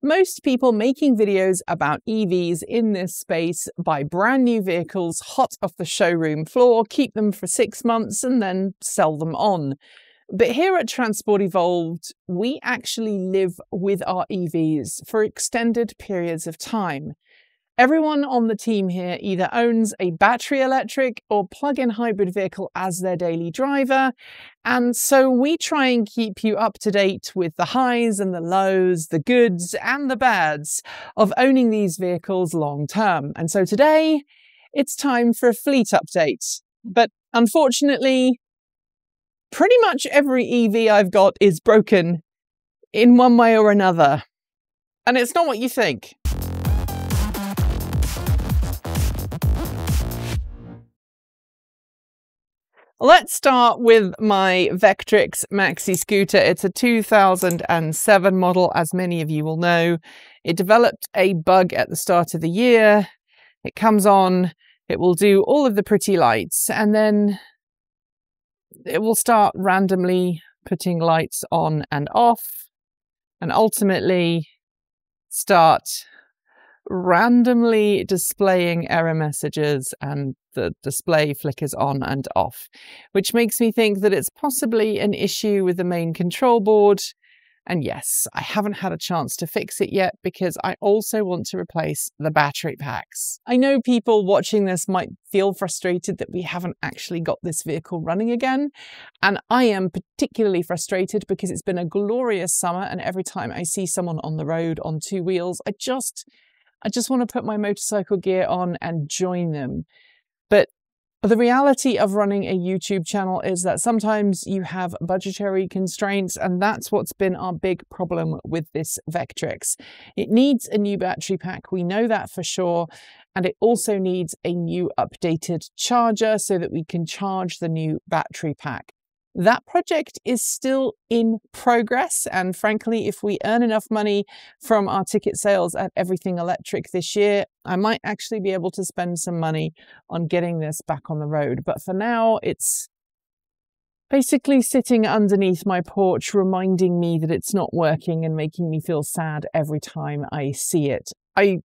Most people making videos about EVs in this space buy brand new vehicles hot off the showroom floor, keep them for 6 months and then sell them on. But here at Transport Evolved, we actually live with our EVs for extended periods of time. Everyone on the team here either owns a battery electric or plug-in hybrid vehicle as their daily driver. And so we try and keep you up to date with the highs and the lows, the goods and the bads of owning these vehicles long term. And so today it's time for a fleet update. But unfortunately, pretty much every EV I've got is broken in one way or another. And it's not what you think. Let's start with my Vectrix Maxi scooter. It's a 2007 model, as many of you will know. It developed a bug at the start of the year. It comes on, it will do all of the pretty lights, and then it will start randomly putting lights on and off, and ultimately start randomly displaying error messages, and the display flickers on and off, which makes me think that it's possibly an issue with the main control board. And yes, I haven't had a chance to fix it yet because I also want to replace the battery packs. I know people watching this might feel frustrated that we haven't actually got this vehicle running again. And I am particularly frustrated because it's been a glorious summer, and every time I see someone on the road on 2 wheels, I just want to put my motorcycle gear on and join them. But the reality of running a YouTube channel is that sometimes you have budgetary constraints, and that's what's been our big problem with this Vectrix. It needs a new battery pack, we know that for sure, and it also needs a new updated charger so that we can charge the new battery pack. That project is still in progress, and frankly, if we earn enough money from our ticket sales at Everything Electric this year, I might actually be able to spend some money on getting this back on the road. But for now, it's basically sitting underneath my porch, reminding me that it's not working and making me feel sad every time I see it. I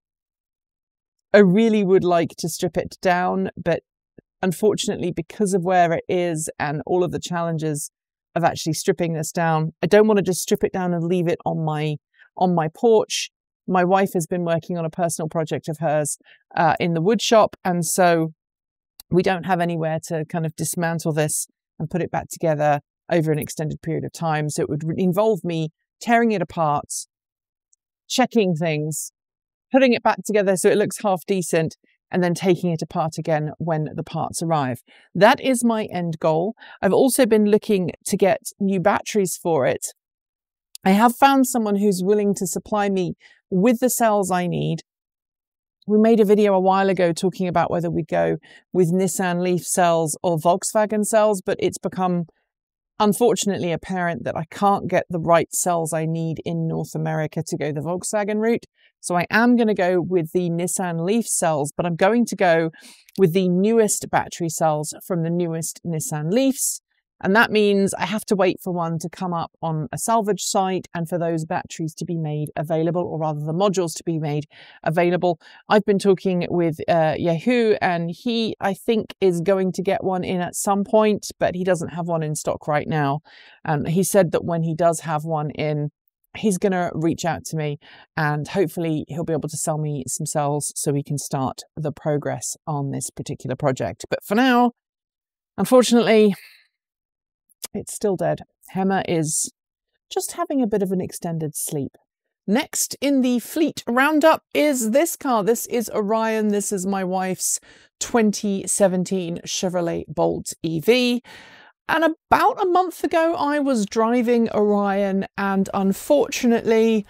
really would like to strip it down, but unfortunately, because of where it is and all of the challenges of actually stripping this down, I don't want to just strip it down and leave it on my porch. My wife has been working on a personal project of hers in the wood shop, and so we don't have anywhere to kind of dismantle this and put it back together over an extended period of time. So it would involve me tearing it apart, checking things, putting it back together so it looks half decent, and then taking it apart again when the parts arrive. That is my end goal. I've also been looking to get new batteries for it. I have found someone who's willing to supply me with the cells I need. We made a video a while ago talking about whether we'd go with Nissan Leaf cells or Volkswagen cells, but it's become unfortunately apparent that I can't get the right cells I need in North America to go the Volkswagen route. So I am going to go with the Nissan Leaf cells, but I'm going to go with the newest battery cells from the newest Nissan Leafs. And that means I have to wait for one to come up on a salvage site and for those batteries to be made available, or rather the modules to be made available. I've been talking with Yahoo, and he, I think, is going to get one in at some point, but he doesn't have one in stock right now. And he said that when he does have one in, he's going to reach out to me, and hopefully he'll be able to sell me some cells so we can start the progress on this particular project. But for now, unfortunately, it's still dead. Hema is just having a bit of an extended sleep. Next in the fleet roundup is this car. This is Orion. This is my wife's 2017 Chevrolet Bolt EV. And about a month ago, I was driving Orion, and unfortunately,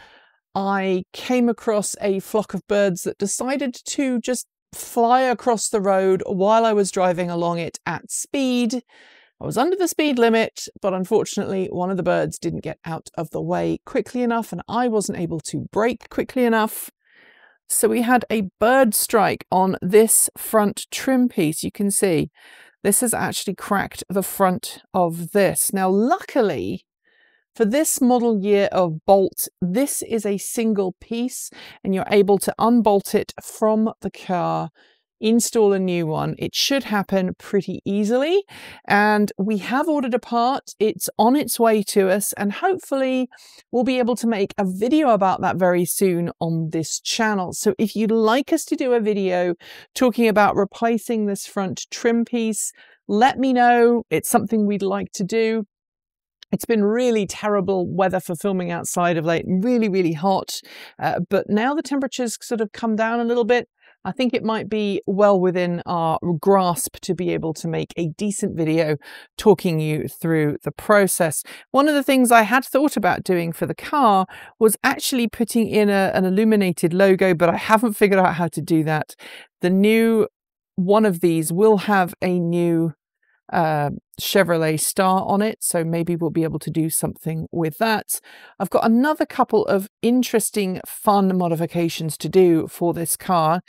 I came across a flock of birds that decided to just fly across the road while I was driving along it at speed. I was under the speed limit, but unfortunately, one of the birds didn't get out of the way quickly enough, and I wasn't able to brake quickly enough. So we had a bird strike on this front trim piece. You can see this has actually cracked the front of this. Now, luckily, For this model year of Bolt, this is a single piece and you're able to unbolt it from the car, install a new one. It should happen pretty easily, and we have ordered a part. It's on its way to us, and hopefully we'll be able to make a video about that very soon on this channel. So if you'd like us to do a video talking about replacing this front trim piece, let me know. It's something we'd like to do. It's been really terrible weather for filming outside of late, really hot, but now the temperatures sort of come down a little bit. I think it might be well within our grasp to be able to make a decent video talking you through the process. One of the things I had thought about doing for the car was actually putting in an illuminated logo, but I haven't figured out how to do that. The new one of these will have a new Chevrolet star on it, so maybe we'll be able to do something with that. I've got another couple of interesting, fun modifications to do for this car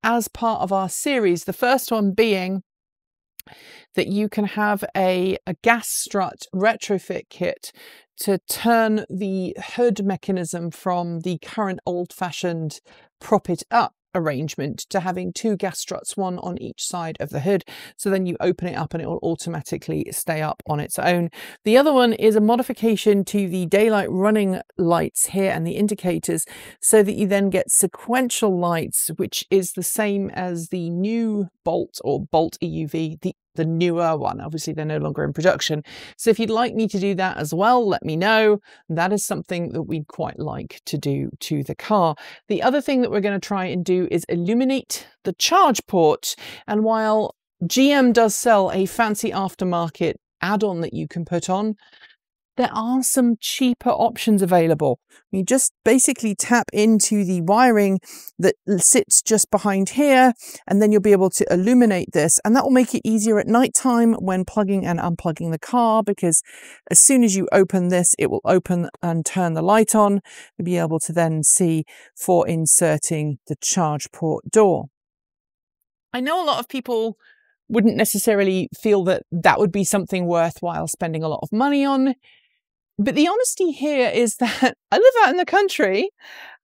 as part of our series. The first one being that you can have a gas strut retrofit kit to turn the hood mechanism from the current old-fashioned prop it up arrangement to having two gas struts, one on each side of the hood. So then you open it up and it will automatically stay up on its own. The other one is a modification to the daylight running lights here and the indicators, so that you then get sequential lights, which is the same as the new Bolt or Bolt EUV, the newer one. Obviously they're no longer in production. So if you'd like me to do that as well, let me know. That is something that we'd quite like to do to the car. The other thing that we're going to try and do is illuminate the charge port. And while GM does sell a fancy aftermarket add-on that you can put on, there are some cheaper options available. You just basically tap into the wiring that sits just behind here, and then you'll be able to illuminate this, and that will make it easier at night time when plugging and unplugging the car, because as soon as you open this, it will open and turn the light on. You'll be able to then see for inserting the charge port door. I know a lot of people wouldn't necessarily feel that that would be something worthwhile spending a lot of money on. But the honesty here is that I live out in the country,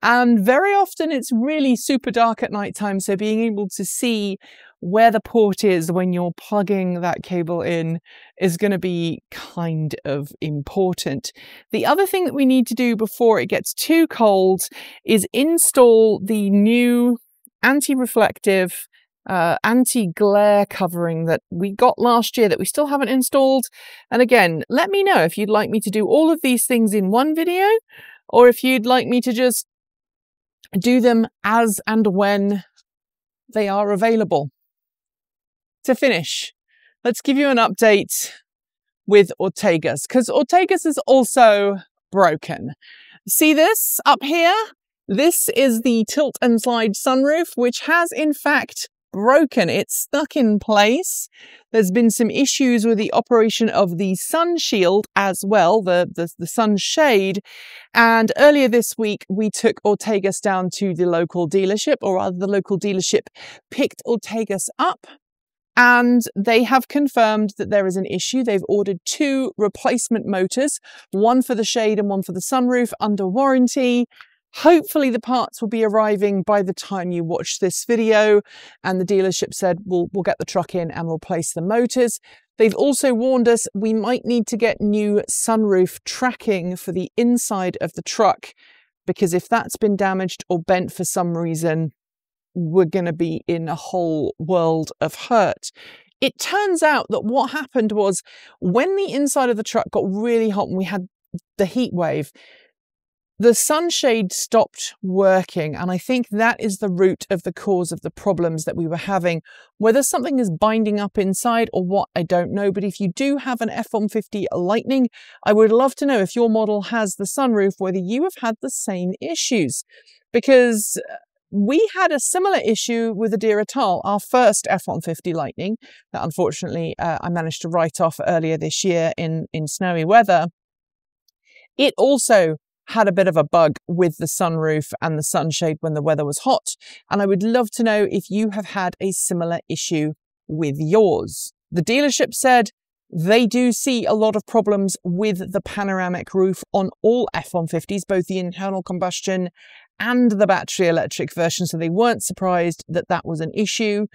and very often it's really super dark at night time. So being able to see where the port is when you're plugging that cable in is going to be kind of important. The other thing that we need to do before it gets too cold is install the new anti-reflective anti-glare covering that we got last year that we still haven't installed. And again, let me know if you'd like me to do all of these things in one video, or if you'd like me to just do them as and when they are available. To finish, let's give you an update with Ortegas, because Ortegas is also broken. See this up here? This is the tilt and slide sunroof, which has in fact broken. It's stuck in place. There's been some issues with the operation of the sun shield as well, the sun shade. And earlier this week, we took Ortegas down to the local dealership, or rather the local dealership picked Ortegas up, and they have confirmed that there is an issue. They've ordered 2 replacement motors, one for the shade and one for the sunroof, under warranty. Hopefully the parts will be arriving by the time you watch this video, and the dealership said we'll get the truck in and we'll replace the motors. They've also warned us we might need to get new sunroof tracking for the inside of the truck, because if that's been damaged or bent for some reason, we're going to be in a whole world of hurt. It turns out that what happened was, when the inside of the truck got really hot and we had the heat wave, the sunshade stopped working, and I think that is the root of the cause of the problems that we were having. Whether something is binding up inside or what, I don't know, but if you do have an F-150 Lightning, I would love to know if your model has the sunroof, whether you have had the same issues, because we had a similar issue with the Deer Ital, our first F-150 Lightning, that unfortunately I managed to write off earlier this year in snowy weather. It also had a bit of a bug with the sunroof and the sunshade when the weather was hot, and I would love to know if you have had a similar issue with yours. The dealership said They do see a lot of problems with the panoramic roof on all F-150s, both the internal combustion and the battery electric version, so they weren't surprised that that was an issue.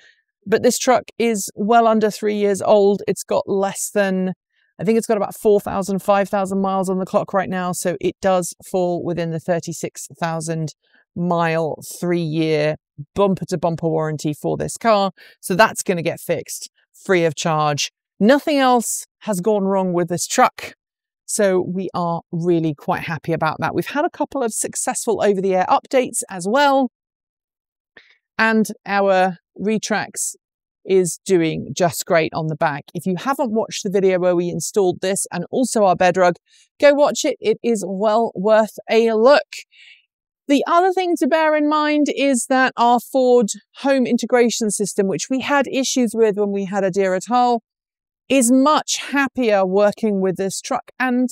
But this truck is well under 3 years old. It's got less than, I think it's got about 4,000, 5,000 miles on the clock right now, so it does fall within the 36,000 mile 3-year bumper-to-bumper warranty for this car. So that's going to get fixed free of charge. Nothing else has gone wrong with this truck, so we are really quite happy about that. We've had a couple of successful over-the-air updates as well, and our Retrax is doing just great on the back. If you haven't watched the video where we installed this and also our bed rug, go watch it. It is well worth a look. The other thing to bear in mind is that our Ford home integration system, which we had issues with when we had a Deer et al., is much happier working with this truck. And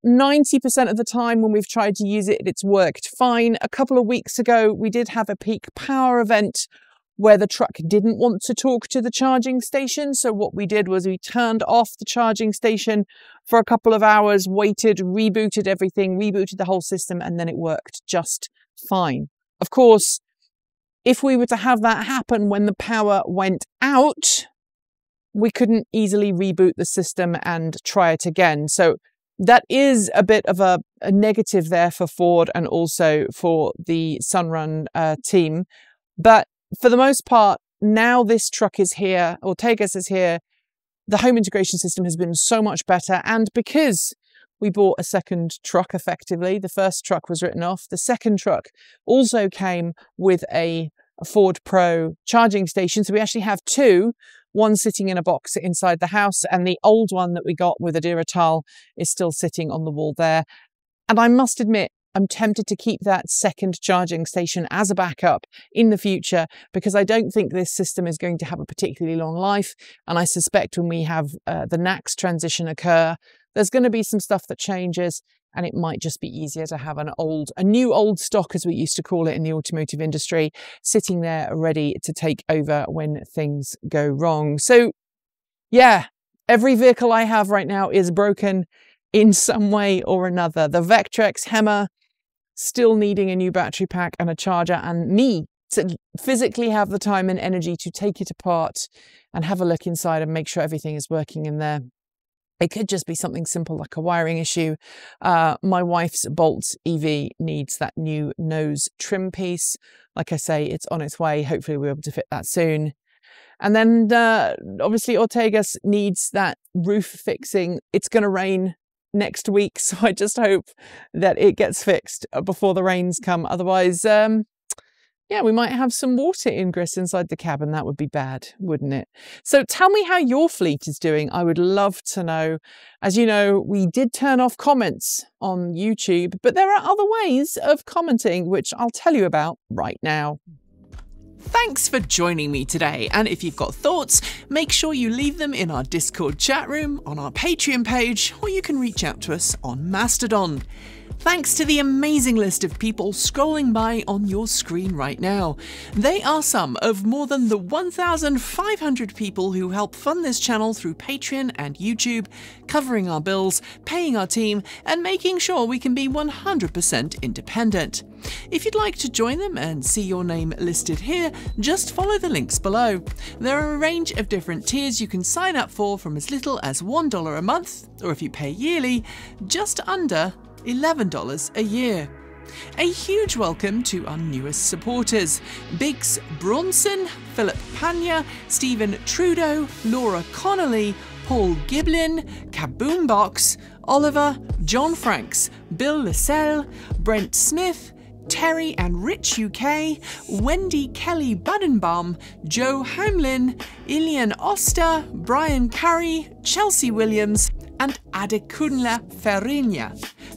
90% of the time when we've tried to use it, it's worked fine. A couple of weeks ago, we did have a peak power event where the truck didn't want to talk to the charging station. So what we did was we turned off the charging station for a couple of hours, waited, rebooted everything, rebooted the whole system, and then it worked just fine. Of course, if we were to have that happen when the power went out, we couldn't easily reboot the system and try it again. So that is a bit of a negative there for Ford and also for the Sunrun team. But for the most part, now this truck is here, Ortegas is here, the home integration system has been so much better. And because we bought a second truck effectively, the first truck was written off, the second truck also came with a Ford Pro charging station. So we actually have two, one sitting in a box inside the house, and the old one that we got with a Deer et al. Is still sitting on the wall there. And I must admit, I'm tempted to keep that second charging station as a backup in the future, because I don't think this system is going to have a particularly long life. And I suspect when we have the NACS transition occur, there's going to be some stuff that changes, and it might just be easier to have a new old stock, as we used to call it in the automotive industry, sitting there ready to take over when things go wrong. So yeah, every vehicle I have right now is broken in some way or another. The Vectrex HEMA still needing a new battery pack and a charger, and me to physically have the time and energy to take it apart and have a look inside and make sure everything is working in there. It could just be something simple like a wiring issue. My wife's Bolt EV needs that new nose trim piece. Like I say, it's on its way. Hopefully we'll be able to fit that soon. And then obviously Ortegas needs that roof fixing. It's going to rain next week, so I just hope that it gets fixed before the rains come. Otherwise, yeah, we might have some water ingress inside the cabin. That would be bad, wouldn't it? So tell me how your fleet is doing. I would love to know. As you know, we did turn off comments on YouTube, but there are other ways of commenting, which I'll tell you about right now. Thanks for joining me today, and if you've got thoughts, make sure you leave them in our Discord chat room, on our Patreon page, or you can reach out to us on Mastodon. Thanks to the amazing list of people scrolling by on your screen right now. They are some of more than the 1,500 people who help fund this channel through Patreon and YouTube, covering our bills, paying our team, and making sure we can be 100% independent. If you'd like to join them and see your name listed here, just follow the links below. There are a range of different tiers you can sign up for, from as little as $1 a month, or if you pay yearly, just under $11 a year. A huge welcome to our newest supporters: Biggs Bronson, Philip Panya, Stephen Trudeau, Laura Connolly, Paul Giblin, Kaboombox, Oliver, John Franks, Bill Lascelle, Brent Smith, Terry and Rich UK, Wendy Kelly Budenbaum, Joe Hamlin, Ilian Oster, Brian Curry, Chelsea Williams, and Adekunle Farinya.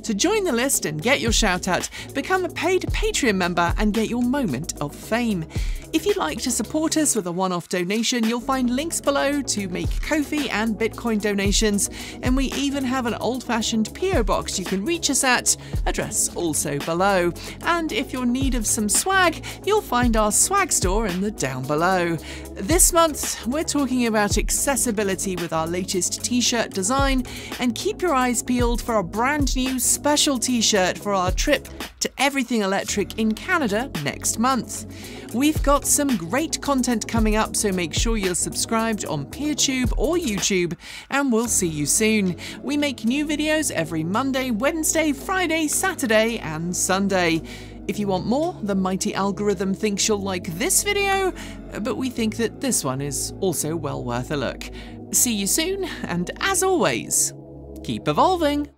To join the list and get your shout out, become a paid Patreon member and get your moment of fame. If you'd like to support us with a one-off donation, you'll find links below to make Ko-fi and Bitcoin donations, and we even have an old-fashioned PO box you can reach us at, address also below. And if you're in need of some swag, you'll find our swag store in the down below. This month, we're talking about accessibility with our latest t-shirt design, and keep your eyes peeled for a brand new special t-shirt for our trip to Everything Electric in Canada next month. We've got some great content coming up, so make sure you're subscribed on PeerTube or YouTube, and we'll see you soon. We make new videos every Monday, Wednesday, Friday, Saturday, and Sunday. If you want more, the mighty algorithm thinks you'll like this video, but we think that this one is also well worth a look. See you soon, and as always, keep evolving!